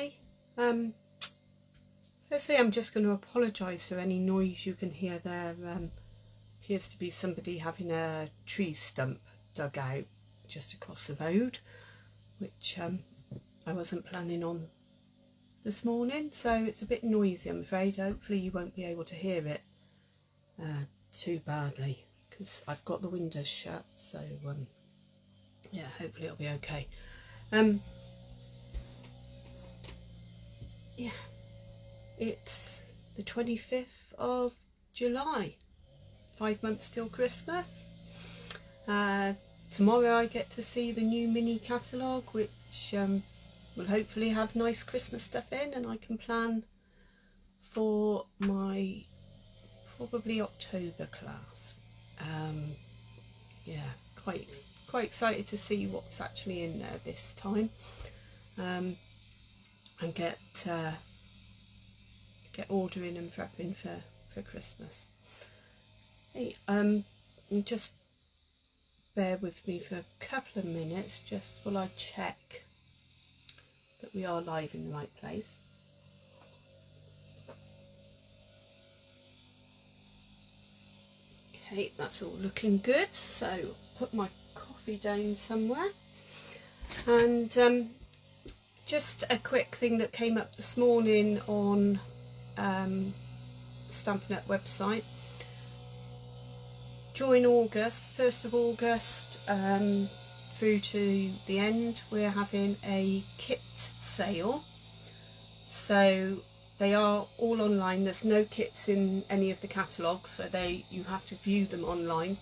today. Firstly, I'm just going to apologise for any noise you can hear there. Appears to be somebody having a tree stump dug out just across the road, which I wasn't planning on this morning, so it's a bit noisy, I'm afraid. Hopefully you won't be able to hear it too badly, because I've got the windows shut, so yeah, hopefully it'll be okay. Yeah, it's the 25th of July, 5 months till Christmas. Tomorrow I get to see the new mini catalogue, which will hopefully have nice Christmas stuff in, and I can plan for my probably October class. Yeah, quite excited to see what's actually in there this time, and get ordering and prepping for Christmas. Hey, just bear with me for a couple of minutes just while I check that we are live in the right place. Okay, that's all looking good, so put my coffee down somewhere. And just a quick thing that came up this morning on Stampin' Up website. During August, 1st of August through to the end, we're having a kit sale. So they are all online. There's no kits in any of the catalogues, so you have to view them online.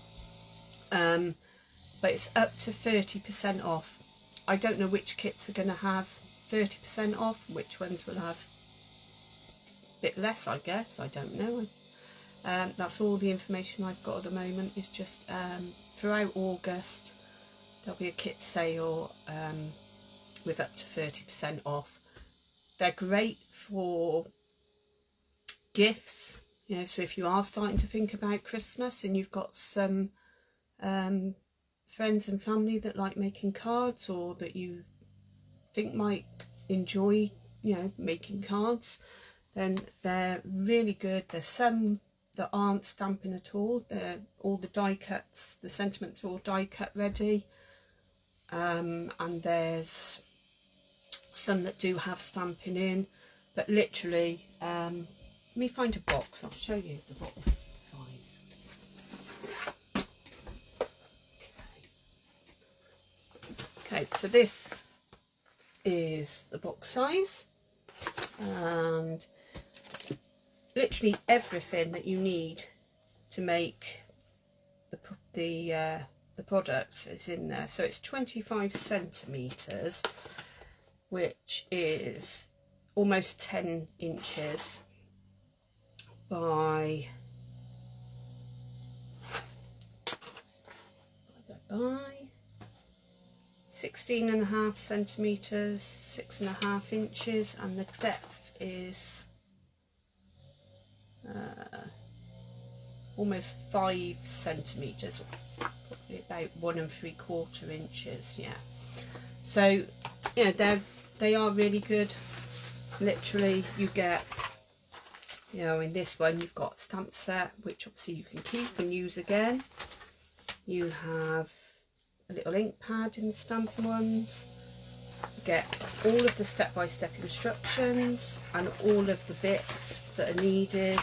But it's up to 30% off. I don't know which kits are going to have 30% off, which ones will have a bit less, I guess. I don't know. That's all the information I've got at the moment. Is just throughout August there'll be a kit sale with up to 30% off. They're great for gifts, you know, so if you are starting to think about Christmas and you've got some friends and family that like making cards, or that you think might enjoy, you know, making cards, then they're really good. There's some that aren't stamping at all. They're all the die cuts, the sentiments are all die cut ready, and there's some that do have stamping in, but literally let me find a box, I'll show you the box size. Okay, so this is the box size, and literally everything that you need to make the product is in there. So it's 25 centimeters, which is almost 10 inches by 16.5 centimeters, 6.5 inches, and the depth is almost 5 centimeters, probably about 1 3/4 inches. Yeah, so yeah, they are really good. Literally, you get, you know, in this one you've got a stamp set, which obviously you can keep and use again. You have a little ink pad in the stamping ones. You get all of the step-by-step instructions and all of the bits that are needed.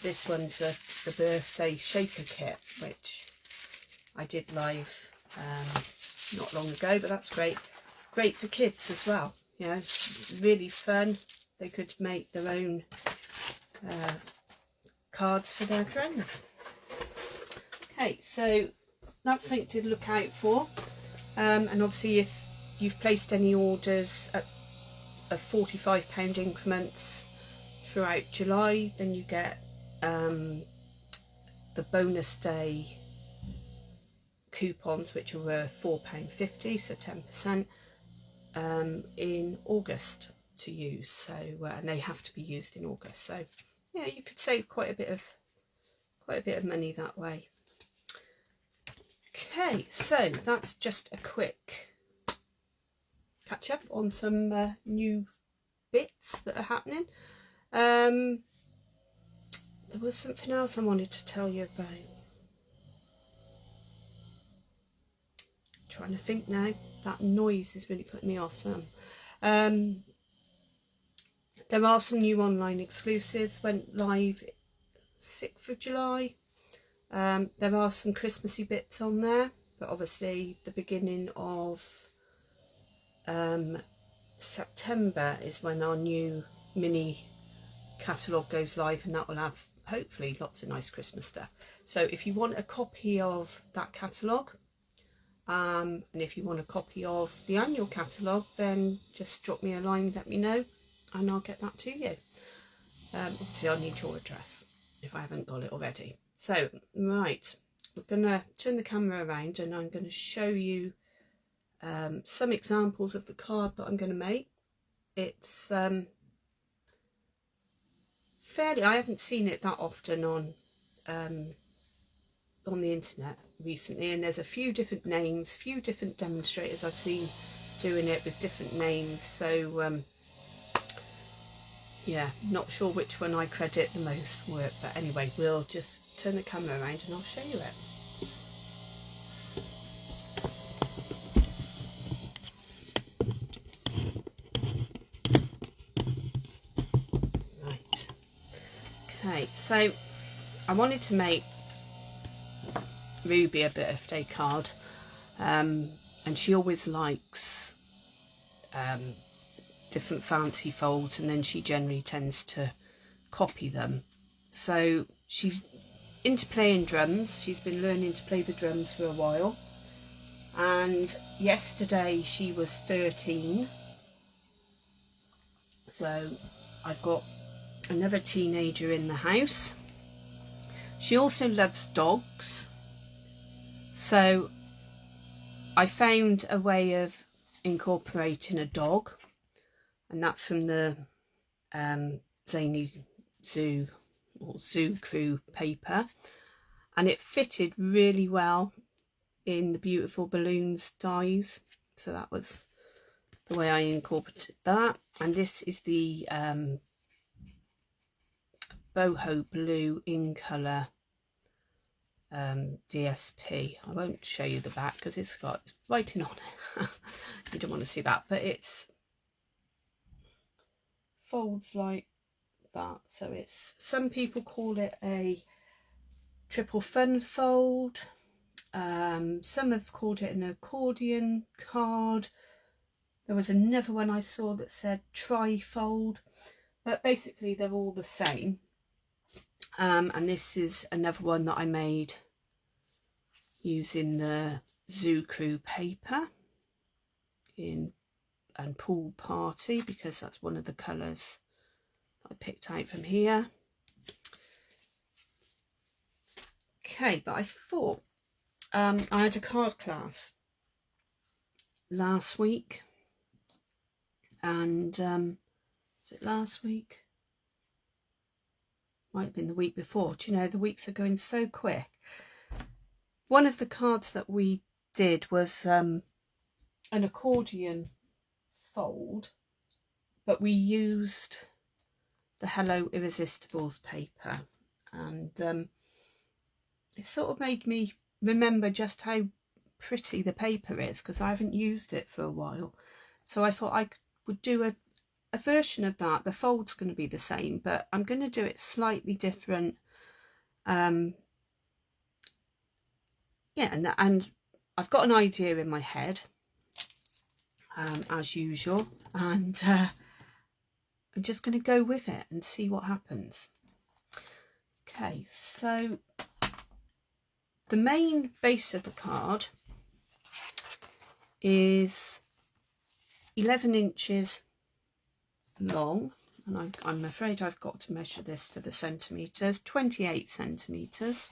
This one's the birthday shaker kit, which I did live not long ago, but that's great for kids as well. You know, really fun. They could make their own cards for their friends. Okay, so that's something to look out for, and obviously if you've placed any orders at £45 increments throughout July, then you get the bonus day coupons, which are worth £4.50, so 10%, in August to use. So and they have to be used in August, so yeah, you could save quite a bit of money that way. Okay, so that's just a quick catch up on some new bits that are happening. There was something else I wanted to tell you about. I'm trying to think now. That noise is really putting me off some. There are some new online exclusives, went live 6th of July. There are some Christmassy bits on there, but obviously the beginning of September is when our new mini catalogue goes live, and that will have hopefully lots of nice Christmas stuff. So if you want a copy of that catalogue, and if you want a copy of the annual catalogue, then just drop me a line, let me know, and I'll get that to you. Obviously I'll need your address if I haven't got it already. So right, we're gonna turn the camera around and I'm going to show you some examples of the card that I'm going to make. It's fairly, I haven't seen it that often on the internet recently, and there's a few different names, few different demonstrators I've seen doing it with different names, so yeah, not sure which one I credit the most for it, but anyway, we'll just turn the camera around and I'll show you it. Right, okay, so I wanted to make Ruby a birthday card, and she always likes different fancy folds, and then she generally tends to copy them. So she's into playing drums, she's been learning to play the drums for a while, and yesterday she was 13, so I've got another teenager in the house. She also loves dogs, so I found a way of incorporating a dog, and that's from the Zany Zoo or Zoo Crew paper, and it fitted really well in the Beautiful Balloons dies, so that was the way I incorporated that. And this is the boho blue in colour DSP. I won't show you the back because it's got writing on it. You don't want to see that, but it's folds like that. So it's, some people call it a triple fun fold, some have called it an accordion card. There was another one I saw that said tri-fold, but basically they're all the same. And this is another one that I made using the Zoo Crew paper and Pool Party, because that's one of the colours I picked out from here. Okay, but I thought I had a card class last week, and was it last week? Might have been the week before. Do you know, the weeks are going so quick. One of the cards that we did was an accordion fold, but we used the Hello Irresistibles paper, and it sort of made me remember just how pretty the paper is, because I haven't used it for a while. So I thought I would do a version of that. The fold's going to be the same, but I'm going to do it slightly different. Yeah, and I've got an idea in my head, as usual, and I'm just going to go with it and see what happens. Okay, so the main base of the card is 11 inches long, and I'm afraid I've got to measure this for the centimetres, 28 centimetres,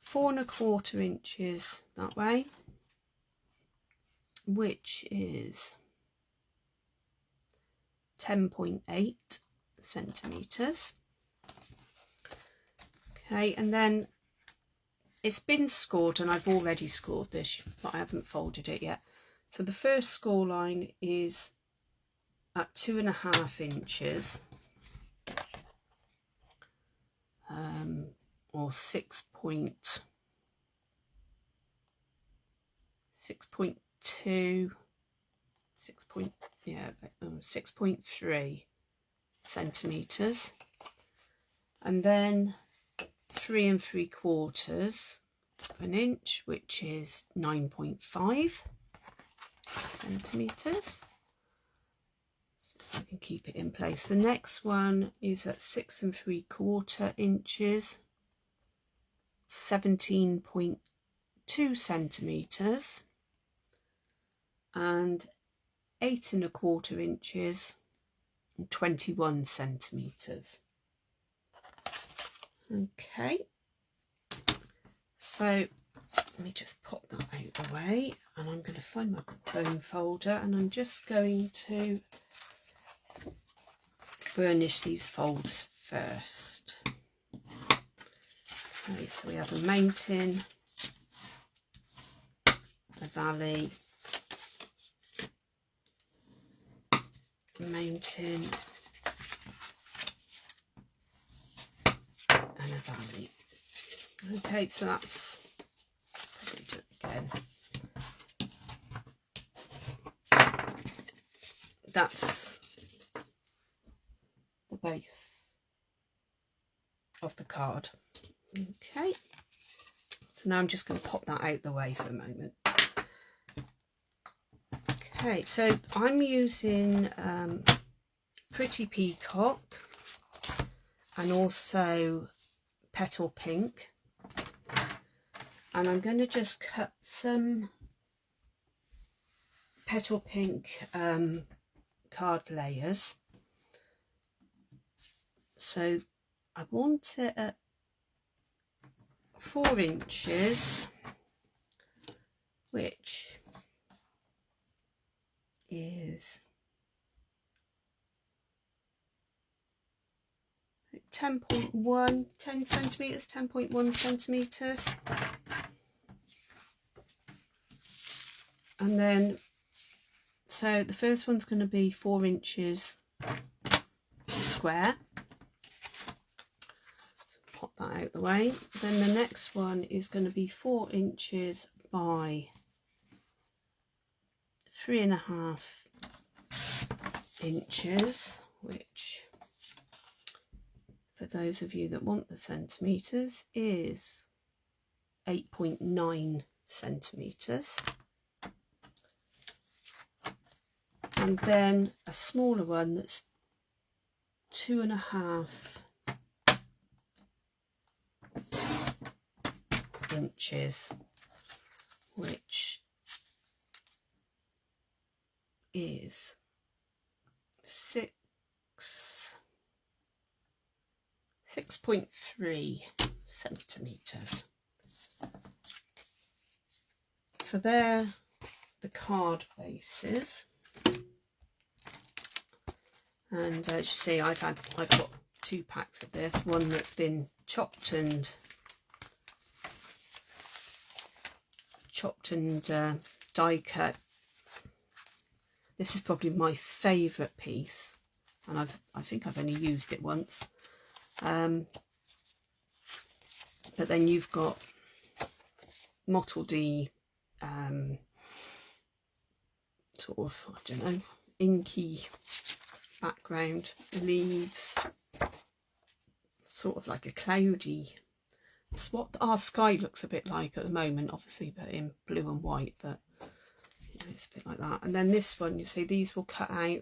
4 1/4 inches that way, which is 10.8 centimetres. Okay, and then it's been scored, and I've already scored this, but I haven't folded it yet. So the first score line is at 2.5 inches, or 6.2, 6.3 centimeters, and then 3 3/4 of an inch, which is 9.5 centimeters. So I can keep it in place. The next one is at 6 3/4 inches, 17.2 centimeters, and 8 1/4 inches, 21 centimeters. Okay, so let me just pop that out the way, and I'm going to find my bone folder, and I'm just going to burnish these folds first. Okay, so we have a mountain, a valley, a mountain, and a valley. Okay, so that's, probably do it again. That's the base of the card. Okay, so now I'm just going to pop that out the way for a moment. Okay, so I'm using Pretty Peacock and also Petal Pink, and I'm going to just cut some Petal Pink card layers. So I want it at 4 inches, which is 10 centimeters, 10.1 centimeters, and then so the first one's going to be 4 inches square. Pop that out the way. Then the next one is going to be 4 inches by 3.5 inches, which, for those of you that want the centimeters, is 8.9 centimeters. And then a smaller one that's 2.5 inches, which is 6.3 centimeters. So they're the card bases, and as you see, I've got 2 packs of this. One that's been chopped and die cut. This is probably my favourite piece, and I think I've only used it once. But then you've got mottledy, sort of, I don't know, inky background, leaves, sort of like a cloudy. It's what our sky looks a bit like at the moment, obviously, but in blue and white, but you know, it's a bit like that. And then this one, you see, these will cut out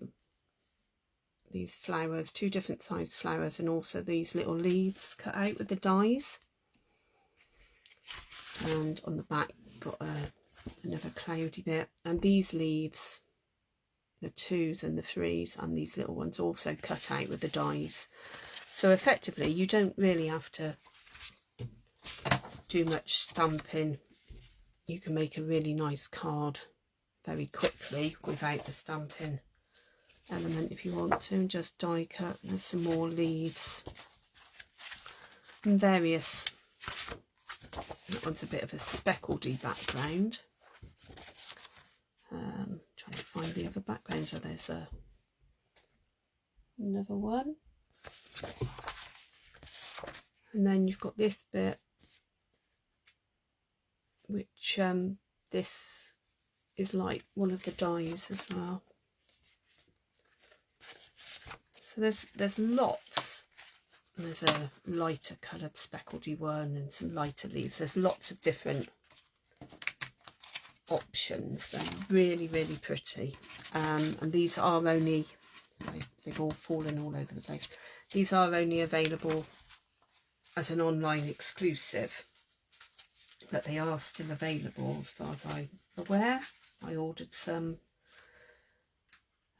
these flowers, 2 different sized flowers, and also these little leaves cut out with the dies. And on the back got another cloudy bit, and these leaves, the 2s and the 3s, and these little ones also cut out with the dies. So effectively you don't really have to do much stamping. You can make a really nice card very quickly without the stamping element if you want to, and just die cut. There's some more leaves and various. That one's a bit of a speckledy background. find the other background. So there's another one. And then you've got this bit, which this is like one of the dies as well. So there's lots. And there's a lighter coloured speckledy one and some lighter leaves. There's lots of different options. They're really, really pretty. And these are only, they've all fallen all over the place. These are only available as an online exclusive, but they are still available as far as I'm aware. I ordered some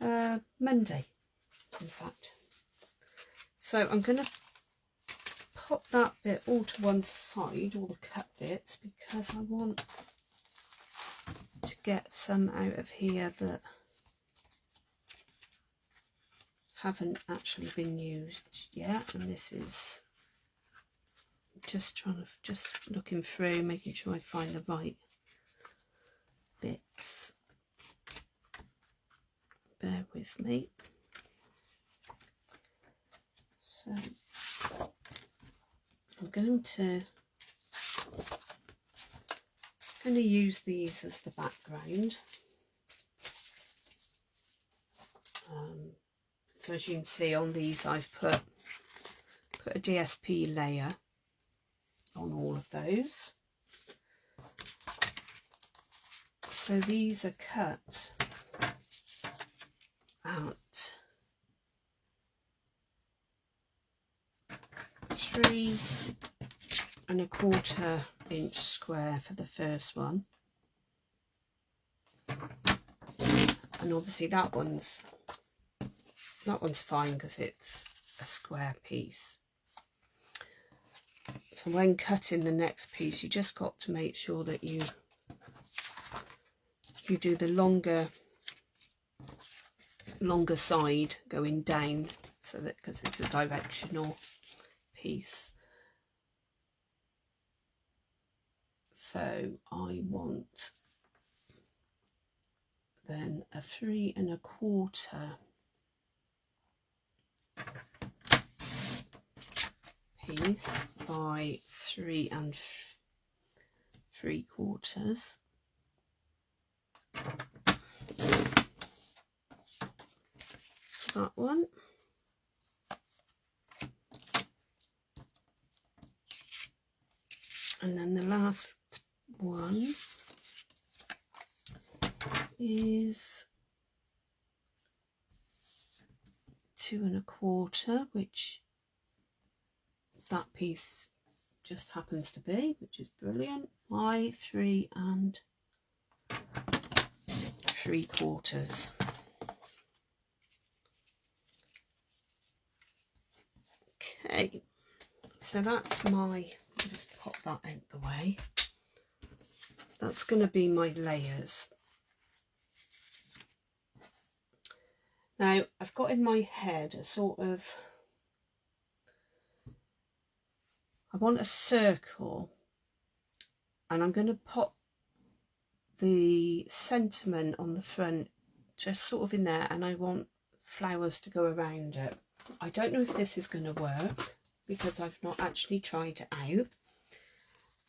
Monday, in fact. So I'm going to pop that bit all to one side, all the cut bits, because I want to get some out of here that haven't actually been used yet. And this is just looking through, making sure I find the right bits. Bear with me. So I'm going to use these as the background. So as you can see on these, I've put a DSP layer on all of those. So these are cut at 3 1/4 inch square for the first one, and obviously that one's fine because it's a square piece. So when cutting the next piece, you just got to make sure that you do the longer side going down, so that, because it's a directional piece. So I want then a 3 1/4 piece by 3 3/4. That one. And then the last one is 2 1/4, which that piece just happens to be, which is brilliant, by 3 3/4. Okay, so that's my, I'll just pop that out the way. That's going to be my layers. Now I've got in my head a sort of, I want a circle, and I'm going to pop the sentiment on the front just sort of in there, and I want flowers to go around it. I don't know if this is going to work because I've not actually tried it out,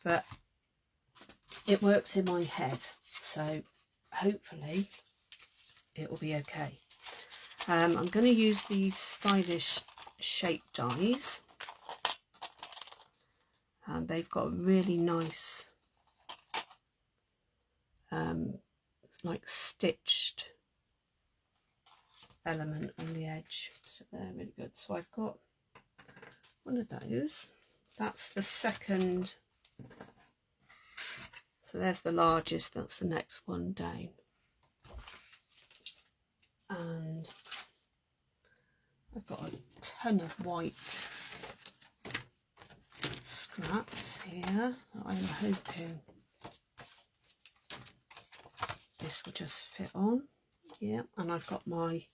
but it works in my head, so hopefully it will be okay. I'm going to use these stylish shape dies. They've got a really nice like stitched element on the edge, so they're really good. So I've got one of those. That's the second, so there's the largest, that's the next one down. And I've got a ton of white scraps here that I'm hoping this will just fit on. Yeah, and I've got my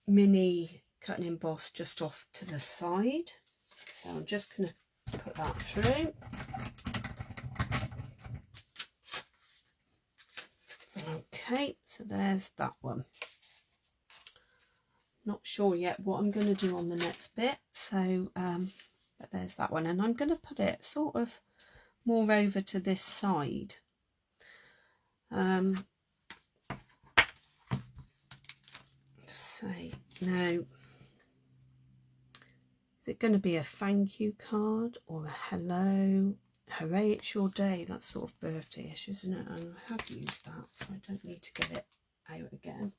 mini cut and emboss just off to the side, so I'm just going to put that through. Okay, so there's that one. Not sure yet what I'm going to do on the next bit, so but there's that one, and I'm going to put it sort of more over to this side. Say now, is it going to be a thank you card or a hello, hooray it's your day? That's sort of birthday-ish, isn't it? And I have used that, so I don't need to get it out again.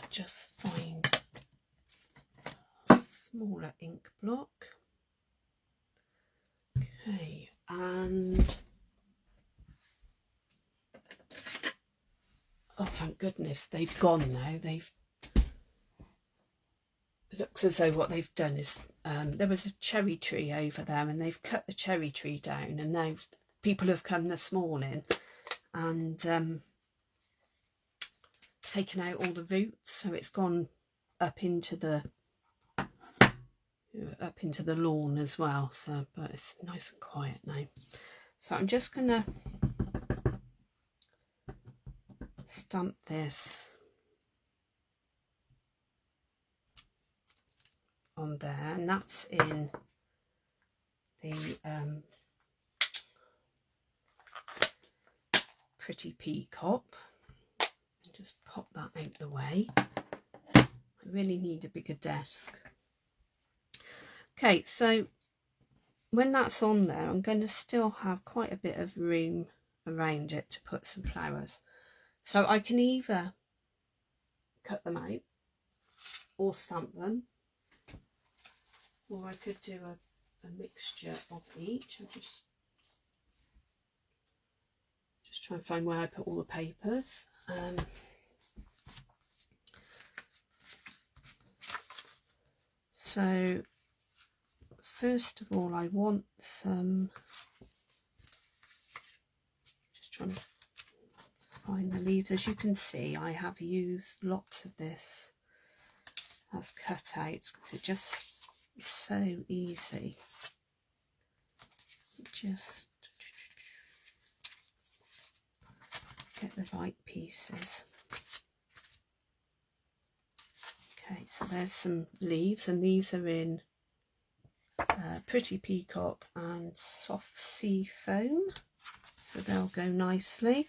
Just find a smaller ink block. Okay, and oh, thank goodness they've gone now. It looks as though what they've done is there was a cherry tree over there, and they've cut the cherry tree down, and now people have come this morning and taken out all the roots, so it's gone up into the lawn as well. So, but it's nice and quiet now. So I'm just gonna stamp this on there, and that's in the Pretty Peacock. Just pop that out the way. I really need a bigger desk. Okay, so when that's on there, I'm going to still have quite a bit of room around it to put some flowers. So I can either cut them out or stamp them, or I could do a mixture of each. I'm just trying to find where I put all the papers. So first of all, I want some, just trying to find the leaves. As you can see, I have used lots of this as cutouts because it just is so easy. Just get the right pieces. Okay, so there's some leaves, and these are in Pretty Peacock and Soft Sea Foam, so they'll go nicely.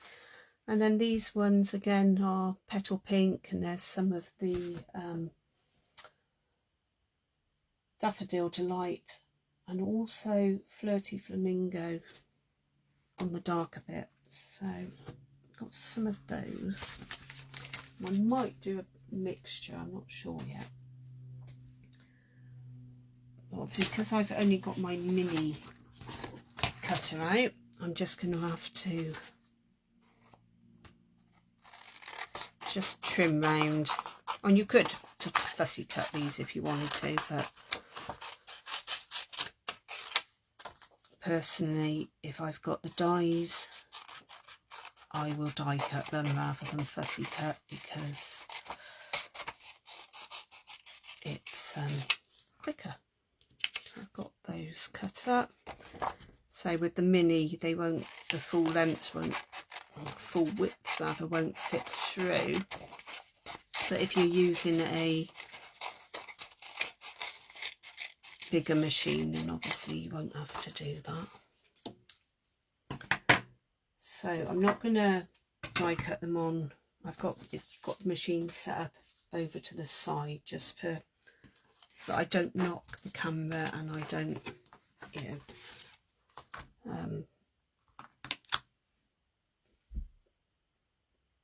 And then these ones again are Petal Pink, and there's some of the Daffodil Delight, and also Flirty Flamingo on the darker bit. So I've got some of those. I might do a mixture, I'm not sure yet. Obviously, because I've only got my mini cutter out, I'm just going to have to just trim round. And you could fussy cut these if you wanted to, but personally, if I've got the dies, I will die cut them rather than fussy cut, because it's quicker. So I've got those cut up. So with the mini, they won't, the full lengths won't, or full widths rather, won't fit through. But if you're using a bigger machine, then obviously you won't have to do that. So I'm not going to die cut them on. I've got the machine set up over to the side just for, so that I don't knock the camera and I don't, you know,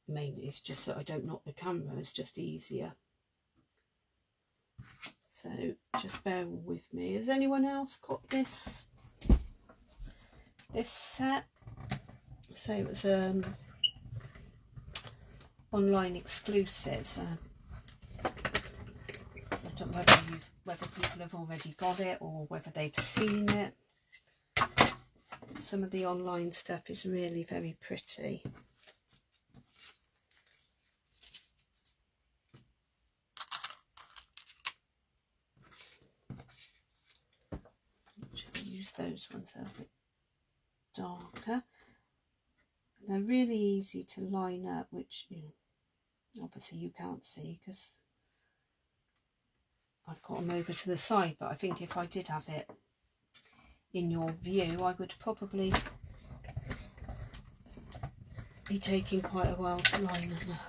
mainly it's just that I don't knock the camera, it's just easier. So just bear with me. Has anyone else got this set? So it was online exclusive. So I don't know whether people have already got it or whether they've seen it. Some of the online stuff is really very pretty. Should we use those ones a bit darker. They're really easy to line up, which obviously you can't see because I've got them over to the side, but I think if I did have it in your view, I would probably be taking quite a while to line them up.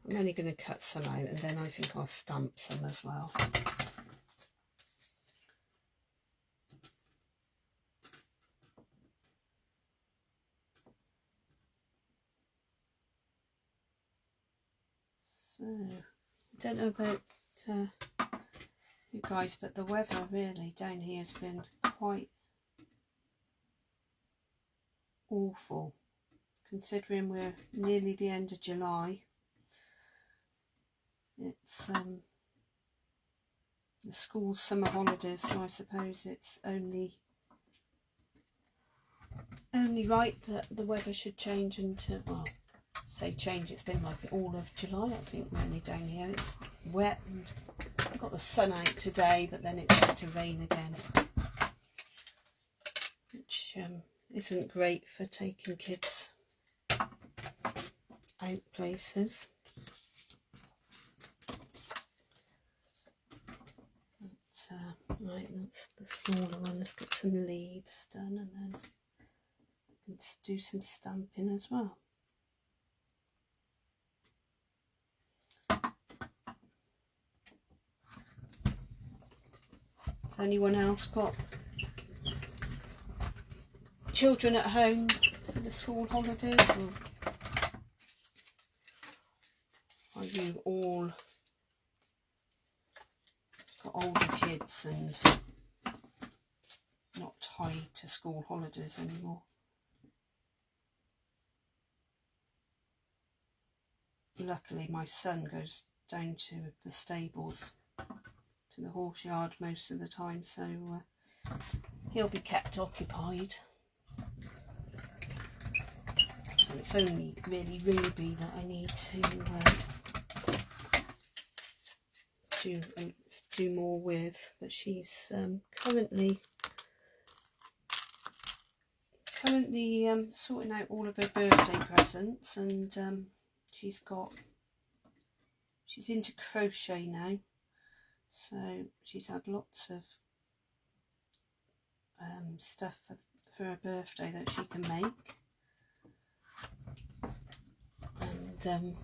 I'm only going to cut some out and then I think I'll stamp some as well. So, I don't know about you guys, but the weather really down here has been quite awful, considering we're nearly the end of July. It's the school summer holidays, so I suppose it's only right that the weather should change into, well, say change, it's been like all of July I think really down here. It's wet and I've got the sun out today, but then it's going to rain again, which isn't great for taking kids out places. But, right, that's the smaller one. Let's get some leaves done and then let's do some stamping as well. Has anyone else got children at home for the school holidays, or are you all got older kids and not tied to school holidays anymore? Luckily my son goes down to the stables, to the horse yard most of the time, so he'll be kept occupied. So it's only really Ruby that I need to do more with, but she's currently sorting out all of her birthday presents, and she's into crochet now, so she's had lots of stuff for her birthday that she can make, and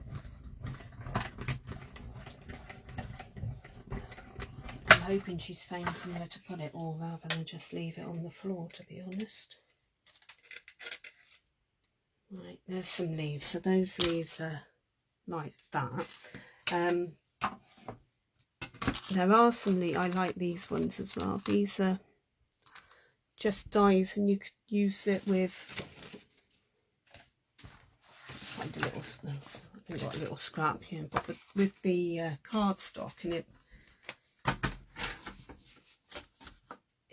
I'm hoping she's found somewhere to put it all rather than just leave it on the floor, to be honest. Right, there's some leaves, so those leaves are like that. There are some leaves, I like these ones as well. These are just dies, and you could use it with, find a little, I've got a little scrap here, but with the cardstock, and it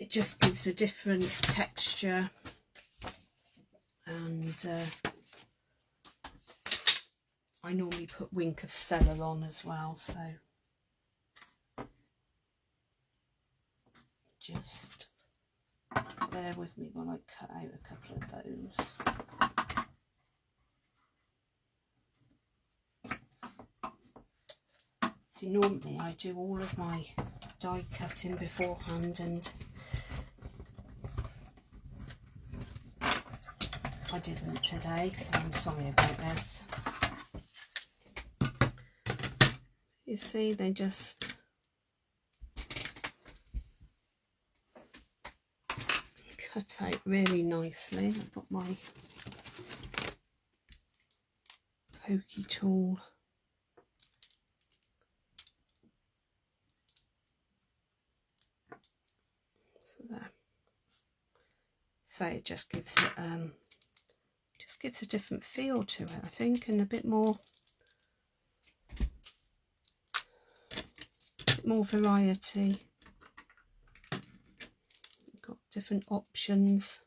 just gives a different texture, and I normally put Wink of Stella on as well, so just bear with me while I cut out a couple of those. See, normally I do all of my die cutting beforehand, and I didn't today, so I'm sorry about this. You see, they just cut out really nicely. I've got my pokey tool. So there. So it just gives it a different feel to it, I think, and a bit more variety. You've got different options.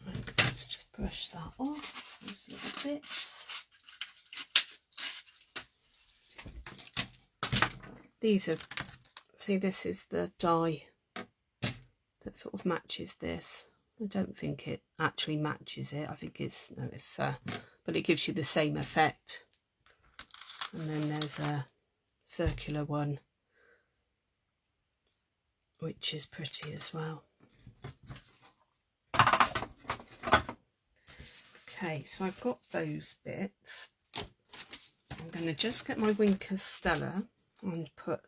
Right, let's just brush that off, those little bits. these are, see, this is the dye that sort of matches this. I don't think it actually matches it. I think it's, no, it's, but it gives you the same effect. And then there's a circular one, which is pretty as well. Okay, so I've got those bits. I'm going to just get my Winkers Stella and put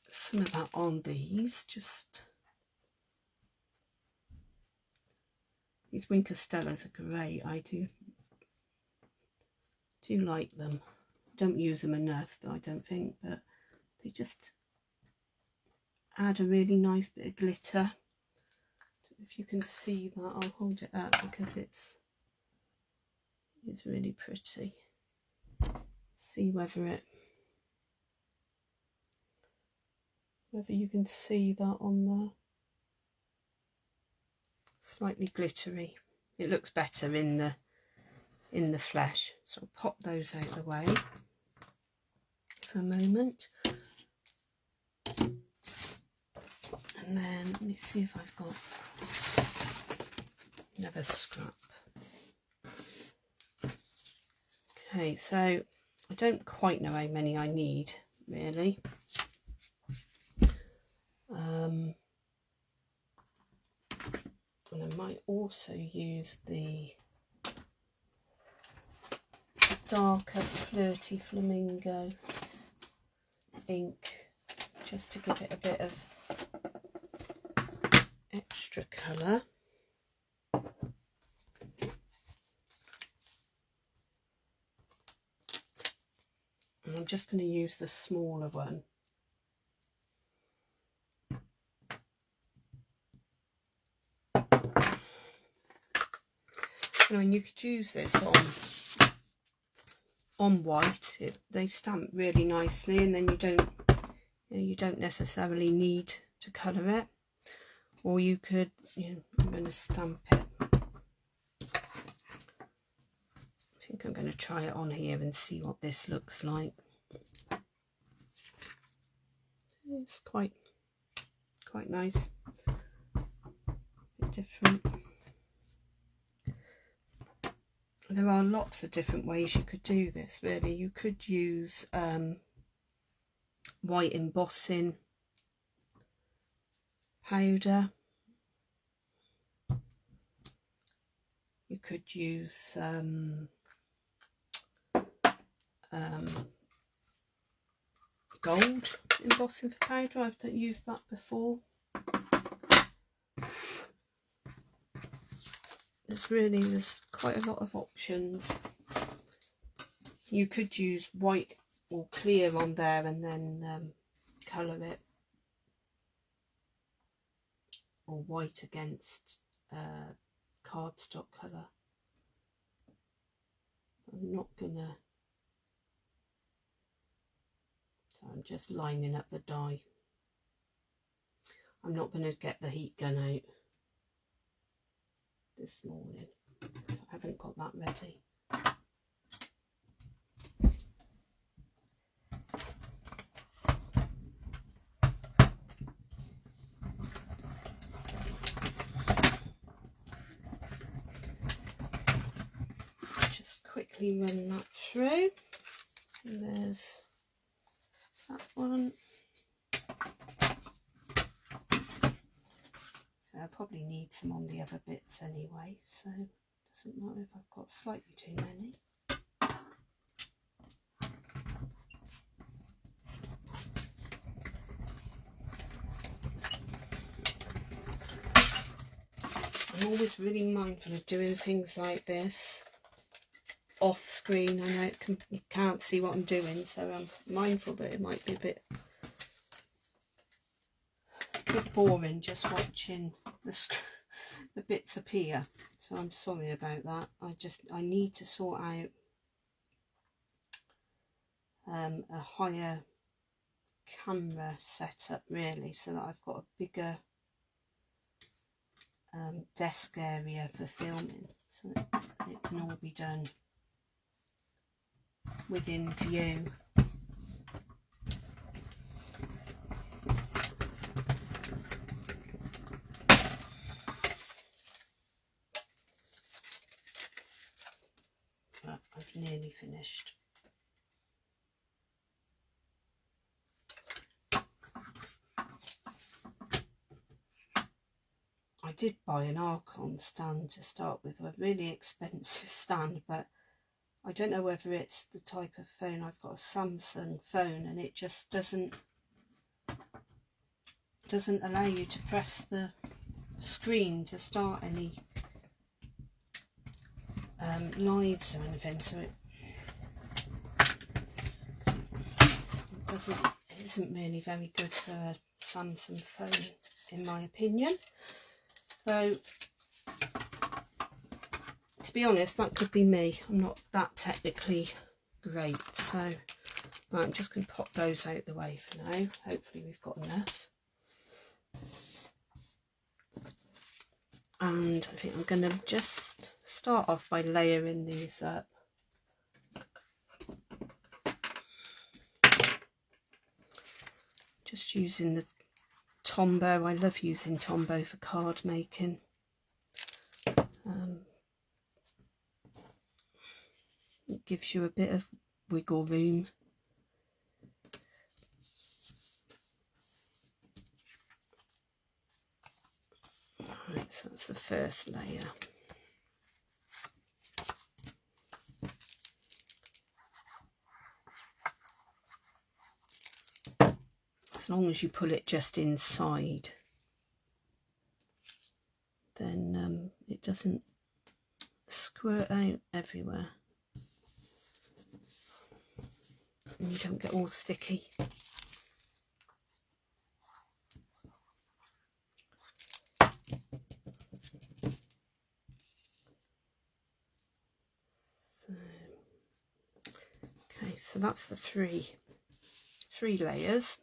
some of that on these. Just these Winkers Stellas are great. I do like them. Don't use them enough, but I don't think, but they just add a really nice bit of glitter. If you can see that, I'll hold it up because it's really pretty. See whether you can see that on there. Slightly glittery. It looks better in the flesh. So I'll pop those out of the way for a moment. And then let me see if I've got another scrap. Okay, so I don't quite know how many I need, really. And I might also use the darker Flirty Flamingo ink just to give it a bit of extra colour. And I'm just going to use the smaller one. And you could use this on white. They stamp really nicely, and then you don't necessarily need to colour it. Or you could, I'm going to stamp it. I think I'm going to try it on here and see what this looks like. It's quite nice. A bit different. There are lots of different ways you could do this, really. You could use white embossing powder. You could use gold embossing powder. I've used that before. There's quite a lot of options. You could use white or clear on there and then colour it, or white against cardstock colour. I'm not gonna, so I'm just lining up the dye. I'm not gonna get the heat gun out this morning. I haven't got that ready. Just quickly run that through. And there's that one. So I probably need some on the other bits anyway, so it doesn't matter if I've got slightly too many. I'm always really mindful of doing things like this off screen. I know you can't see what I'm doing, so I'm mindful that it might be a bit boring just watching the bits appear, so I'm sorry about that. I need to sort out a higher camera setup, really, so that I've got a bigger desk area for filming, so that it can all be done within view. but I've nearly finished. I did buy an Archon stand to start with, a really expensive stand, but I don't know whether it's the type of phone. I've got a Samsung phone and it just doesn't allow you to press the screen to start any lives or anything, so it isn't really very good for a Samsung phone in my opinion. So to be honest, that could be me. I'm not that technically great, so right, I'm just going to pop those out the way for now. Hopefully we've got enough. And I think I'm going to just start off by layering these up. Just using the Tombow. I love using Tombow for card making. It gives you a bit of wiggle room. Right, so that's the first layer. As long as you pull it just inside, then it doesn't squirt out everywhere and you don't get all sticky. Okay, so that's the three layers.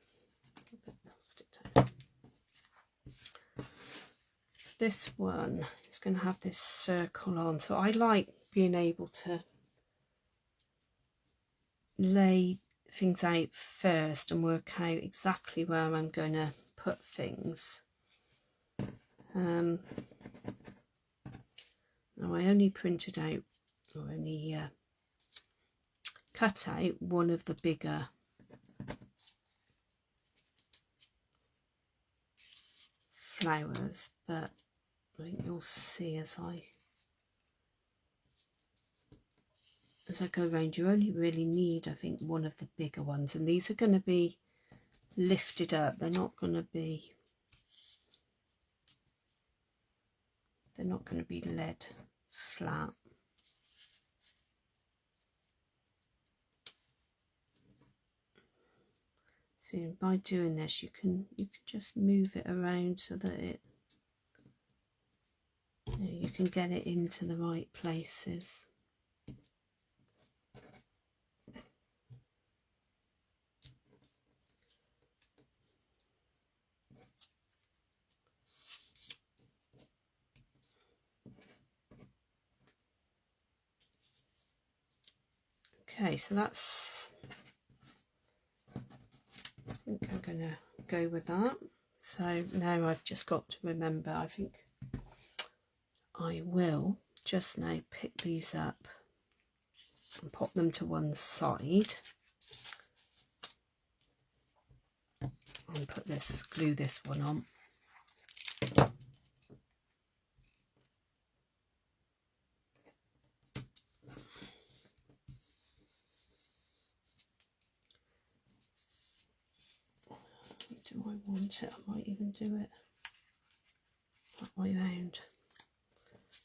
This one is going to have this circle on, so I like being able to lay things out first and work out exactly where I'm going to put things. Now I only printed out, or only cut out one of the bigger flowers, but I think you'll see as I go around, you only really need, I think, one of the bigger ones, and these are going to be lifted up. They're not going to be laid flat. So by doing this, you can just move it around so that you can get it into the right places. Okay, so that's, I think I'm going to go with that. So now I've just got to remember, I think I will just now pick these up and pop them to one side and glue this one on. Do I want it? I might even do it that way round.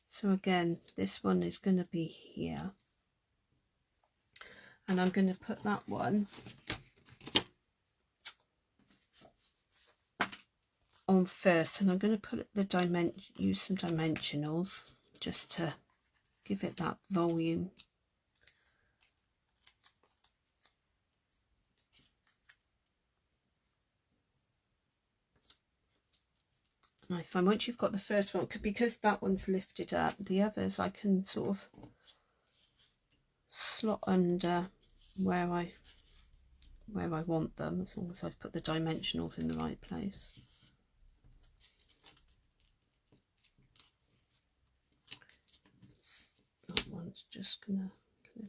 So again, this one is going to be here, and I'm going to put that one on first, and I'm going to put use some dimensionals just to give it that volume. And I find once you've got the first one, because that one's lifted up, the others I can sort of slot under where I want them, as long as I've put the dimensionals in the right place. That one's just gonna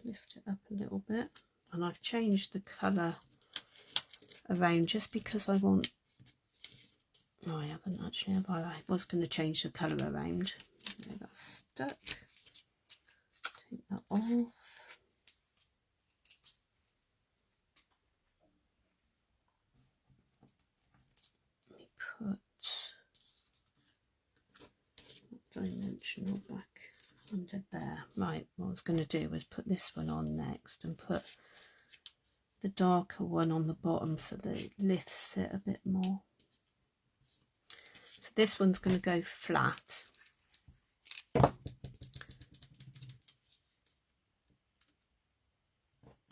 lift it up a little bit, and I've changed the colour around just because I want, no I haven't actually, have I was going to change the colour around. Okay, that's stuck. Take that off. Let me put dimensional back under there. Right, what I was going to do was put this one on next and put the darker one on the bottom so that it lifts it a bit more. So this one's going to go flat.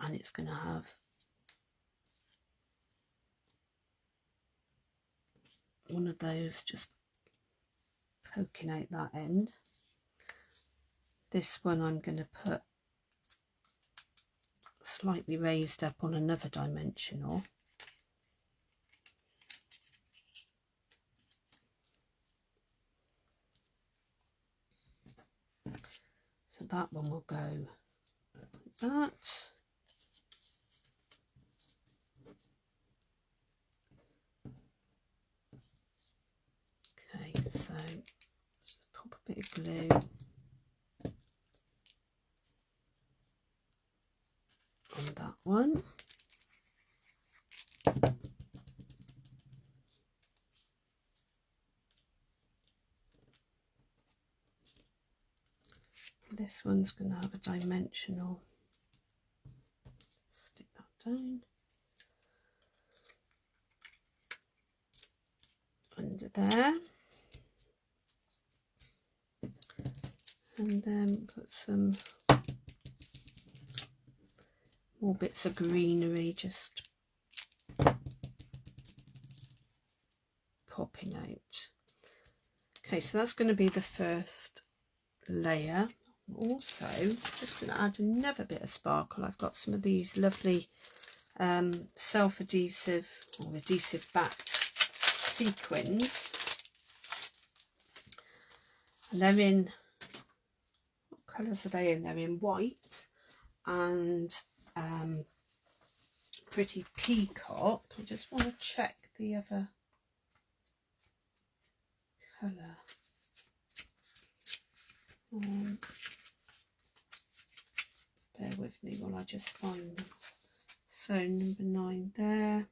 And it's going to have one of those just poking out that end. This one I'm going to put slightly raised up on another dimensional. So that one will go like that. Okay, so just pop a bit of glue on that one. This one's going to have a dimensional. Stick that down. Under there. And then put some more bits of greenery just popping out. Okay, so that's going to be the first layer. Also, just going to add another bit of sparkle. I've got some of these lovely self-adhesive or adhesive-backed sequins, and they're in, what colours are they in? They're in white and pretty peacock. I just want to check the other colour. Bear with me while I just find them. So number 9 there.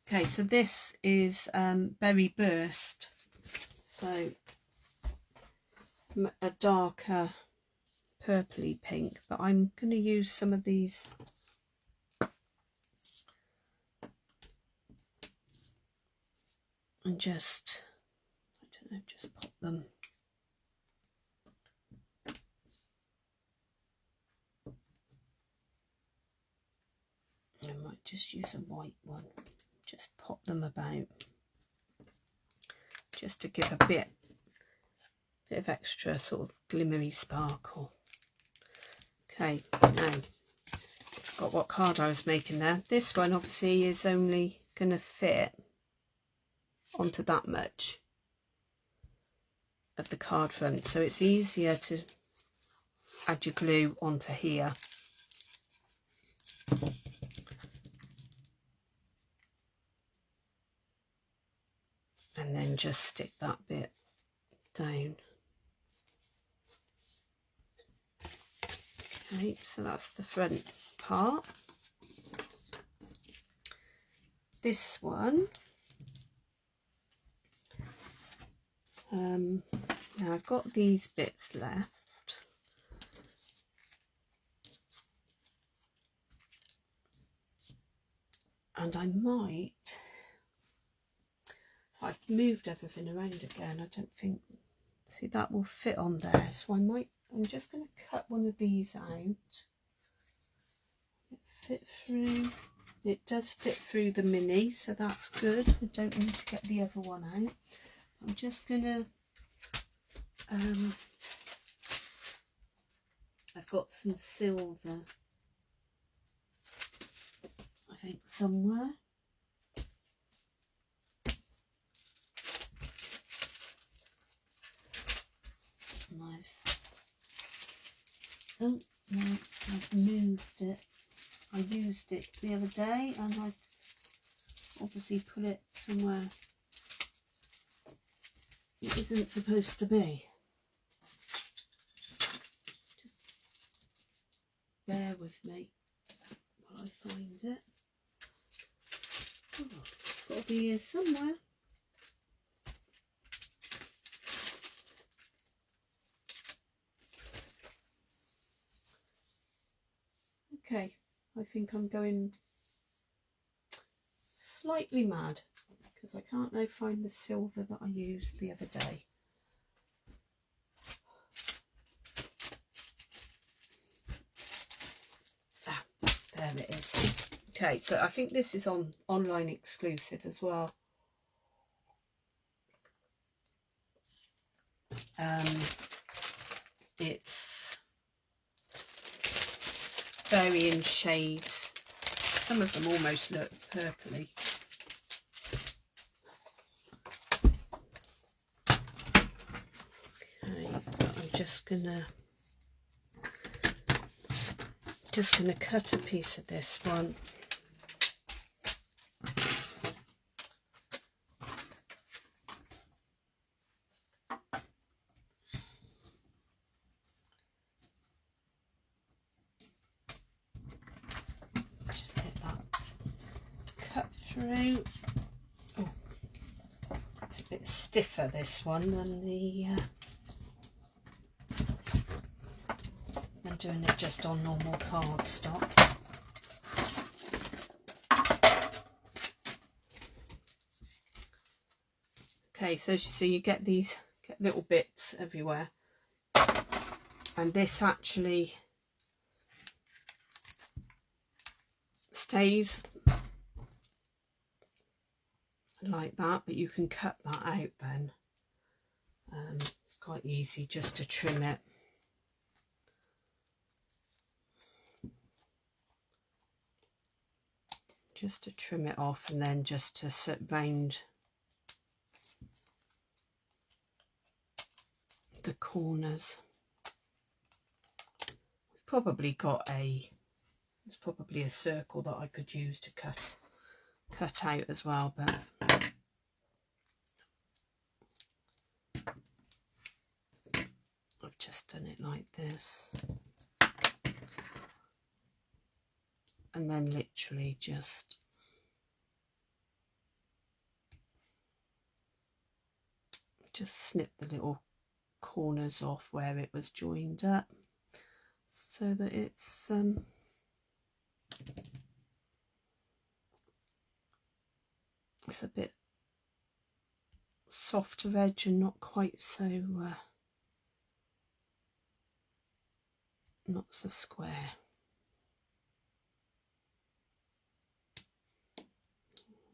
Okay, so this is Berry Burst, so a darker purpley pink, but I'm going to use some of these and just, I don't know, just pop them. I might just use a white one, just pop them about, just to give a bit of extra sort of glimmery sparkle. Okay, now got what card I was making there. This one obviously is only going to fit onto that much of the card front, so it's easier to add your glue onto here. And then just stick that bit down. Okay, so that's the front part. This one, now I've got these bits left. And I might, so I've moved everything around again, I don't think, see, that will fit on there, so I might, I'm just going to cut one of these out. It does fit through the mini, so that's good. I don't need to get the other one out. I'm just going to, I've got some silver, I think, somewhere. And I've Oh no, I've moved it. I used it the other day and I obviously put it somewhere it isn't supposed to be. Just bear with me while I find it. Oh, it's got to be here somewhere. Okay, I think I'm going slightly mad because I can't now find the silver that I used the other day. Ah, there it is. Okay, so I think this is on online exclusive as well. It's varying shades. Some of them almost look purpley. Okay, but I'm just gonna cut a piece of this one. Just get that cut through. Oh, it's a bit stiffer this one than the than doing it just on normal cardstock. Okay, so as you see, you get these little bits everywhere, and this actually stays like that, but you can cut that out then. It's quite easy just to trim it. Just to trim it off, and then just to sit round the corners. We've probably got there's probably a circle that I could use to cut out as well, but I've just done it like this, and then literally just snip the little corners off where it was joined up, so that it's a bit softer edge and not quite so not so square.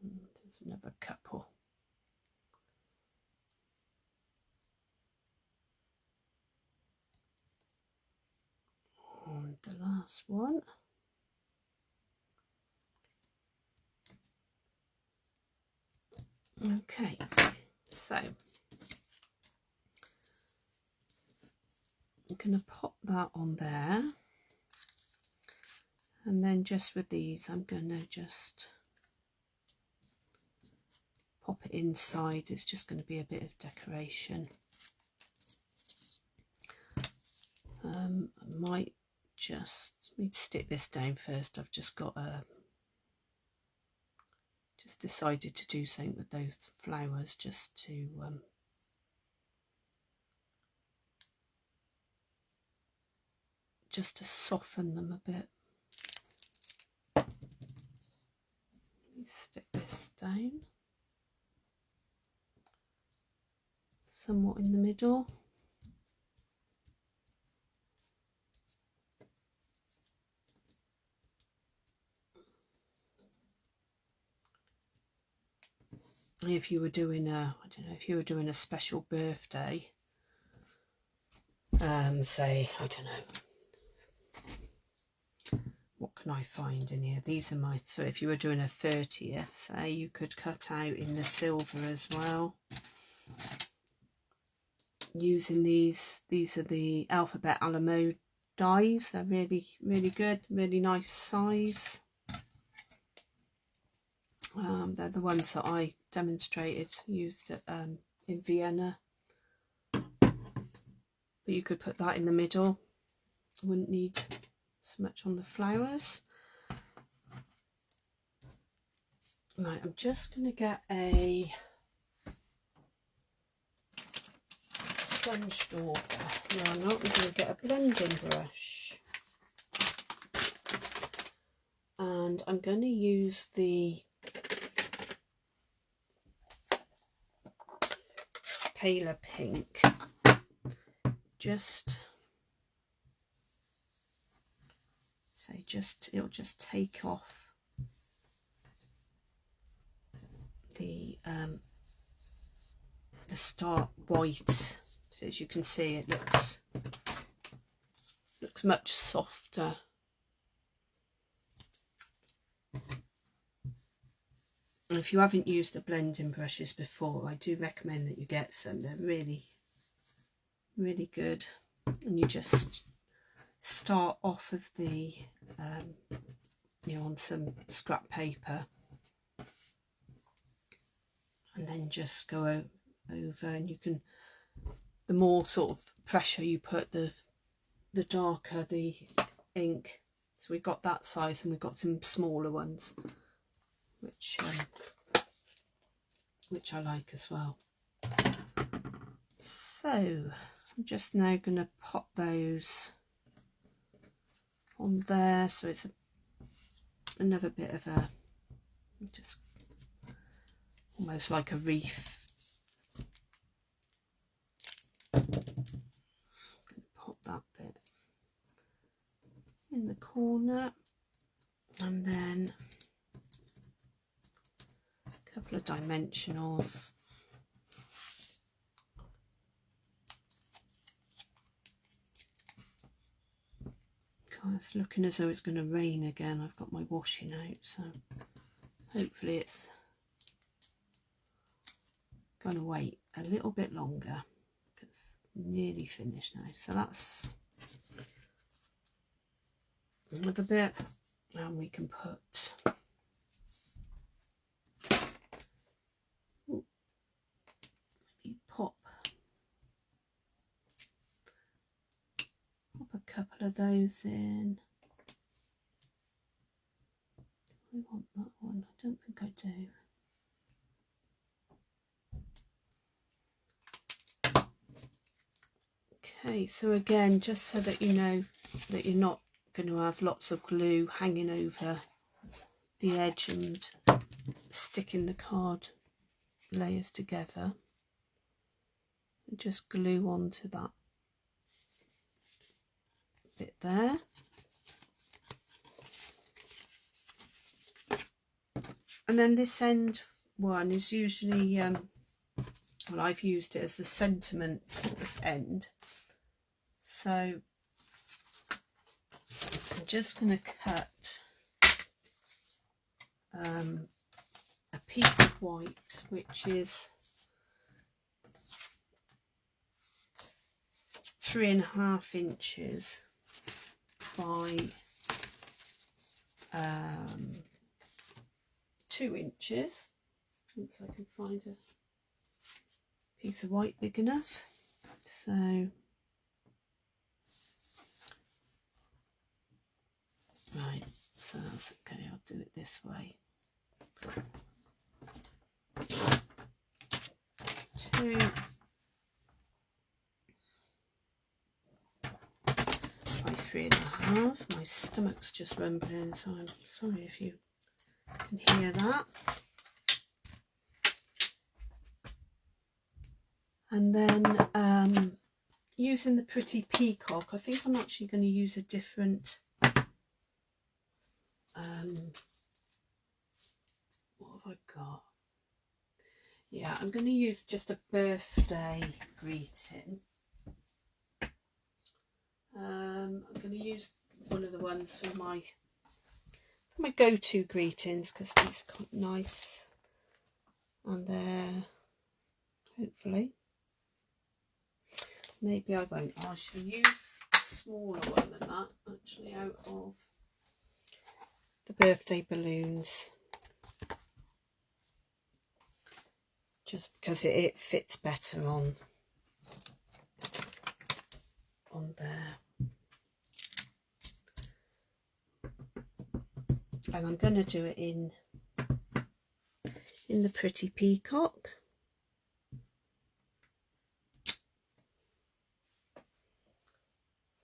There's another couple. And the last one. Okay, so I'm going to pop that on there, and then just with these I'm going to just pop it inside. It's just going to be a bit of decoration. I might just need to stick this down first. I've just got just decided to do something with those flowers, just to soften them a bit. Let me stick this down somewhat in the middle. If you were doing I don't know, if you were doing a special birthday, say, I don't know, what can I find in here? These are my, so if you were doing a 30th, say, you could cut out in the silver as well. Using these are the Alphabet Alamo dies. They're really, really good, really nice size. They're the ones that I demonstrated, used at, in Vienna. But you could put that in the middle. Wouldn't need so much on the flowers. Right, I'm just going to get a sponge dauber. No, I'm not. I'm going to get a blending brush. And I'm going to use the paler pink, it'll just take off the start white, so as you can see it looks much softer. And if you haven't used the blending brushes before, I do recommend that you get some. They're really, really good. And you just start off of the, you know, on some scrap paper, and then just go over, and you can, the more sort of pressure you put, the darker the ink. So we've got that size, and we've got some smaller ones, which I like as well. So I'm just now going to pop those on there, so it's another bit of a, just almost like a wreath. Pop that bit in the corner, and then a couple of dimensionals. God, it's looking as though it's going to rain again. I've got my washing out, so hopefully it's going to wait a little bit longer, because it's nearly finished now. So that's another bit, and we can put pop a couple of those in. I want that one. I don't think I do. Okay, so again, just so that you know that you're not going to have lots of glue hanging over the edge and sticking the card layers together, just glue onto that bit there. And then this end one is usually, well, I've used it as the sentiment sort of end. So I'm just going to cut a piece of white, which is 3.5 inches by 2 inches, once I can find a piece of white big enough. So right, so that's okay, I'll do it this way. 2 by 3.5. My stomach's just rumbling, so I'm sorry if you can hear that. And then using the Pretty Peacock, I think I'm actually going to use a different, what have I got? Yeah, I'm going to use just a birthday greeting. I'm going to use one of the ones for my go-to greetings, because these are quite nice, and they're, hopefully, maybe I won't, I shall use smaller one than that, actually, out of the birthday balloons, just because it fits better on there. And I'm going to do it in the Pretty Peacock.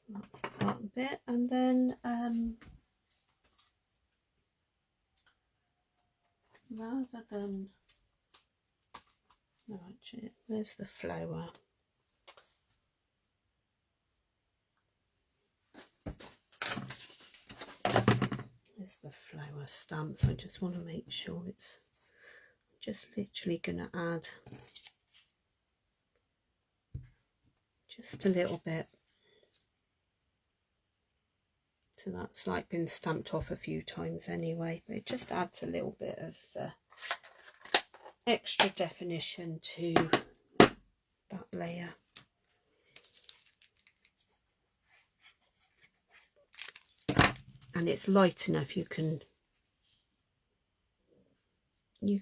So that's that bit, and then rather than, no, actually, there's the flower. There's the flower stamp, so I just want to make sure it's just literally going to add just a little bit. So that's like been stamped off a few times anyway, but it just adds a little bit of extra definition to that layer. And it's light enough, you can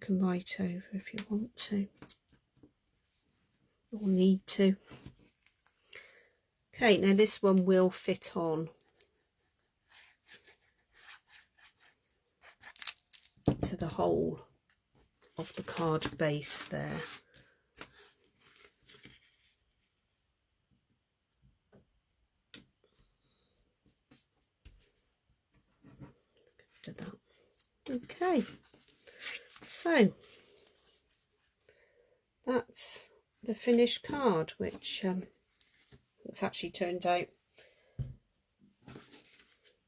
write over if you want to or need to. Okay, now this one will fit on to the whole of the card base there. That. Okay, so that's the finished card, which it's actually turned out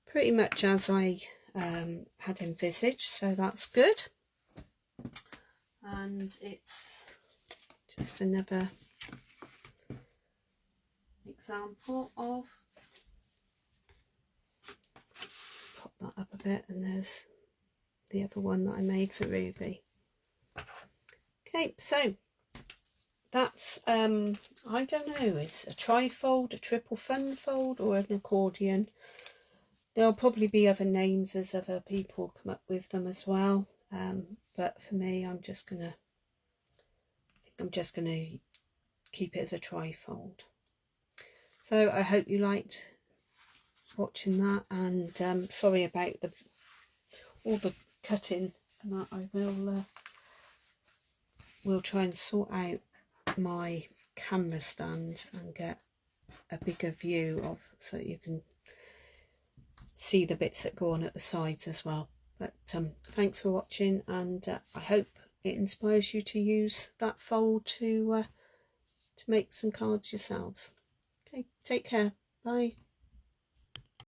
pretty much as I had envisaged, so that's good. And it's just another example of, pop that up a bit, and there's the other one that I made for Ruby. Okay, so that's I don't know, it's a trifold, a triple fun fold, or an accordion. There'll probably be other names as other people come up with them as well, but for me, I'm just gonna keep it as a trifold. So I hope you liked watching that, and sorry about all the cutting and that. I will try and sort out my camera stand and get a bigger view of, so that you can see the bits that go on at the sides as well. But thanks for watching, and I hope it inspires you to use that fold to make some cards yourselves. Okay, take care, bye.